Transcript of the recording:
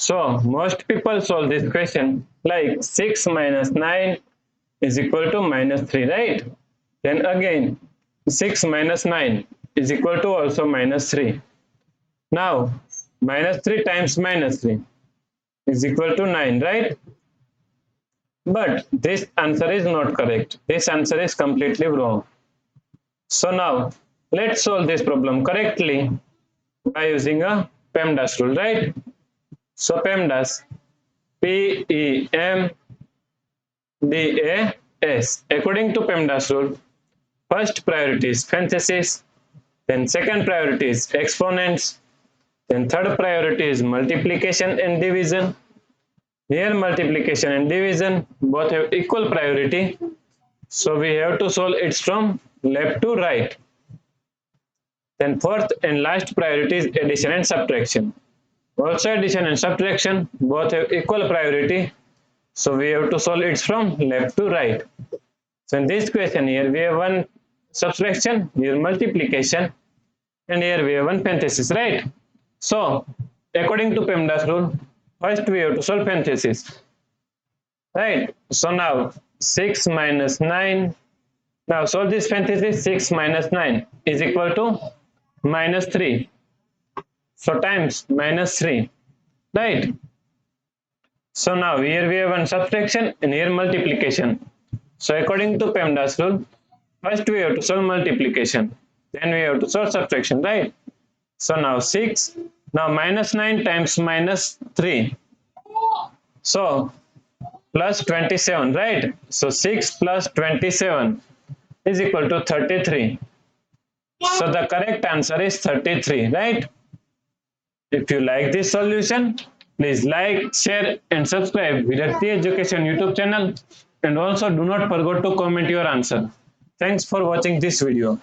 So most people solve this question like 6 minus 9 is equal to minus 3, right? Then again 6 minus 9 is equal to also minus 3. Now minus 3 times minus 3 is equal to 9, right? But this answer is not correct. This answer is completely wrong. So now let's solve this problem correctly by using a PEMDAS rule, right? So PEMDAS, PEMDAS. According to PEMDAS rule, first priority is parentheses, then second priority is exponents, then third priority is multiplication and division. Here multiplication and division both have equal priority, so we have to solve it from left to right. Then fourth and last priority is addition and subtraction. Also addition and subtraction both have equal priority, so we have to solve it from left to right. So in this question here we have one subtraction, here multiplication, and here we have one parenthesis, right? So according to PEMDAS rule, first we have to solve parenthesis, right? So now 6 minus 9, now solve this parenthesis. 6 minus 9 is equal to minus 3, so times minus 3, right? So now here we have one subtraction and here multiplication. So according to PEMDAS rule, first we have to solve multiplication, then we have to solve subtraction, right? So now 6, now minus 9 times minus 3, so plus 27, right? So 6 plus 27 is equal to 33. So the correct answer is 33, right? If you like this solution, please like, share and subscribe Virakti Education YouTube channel, and also do not forget to comment your answer. Thanks for watching this video.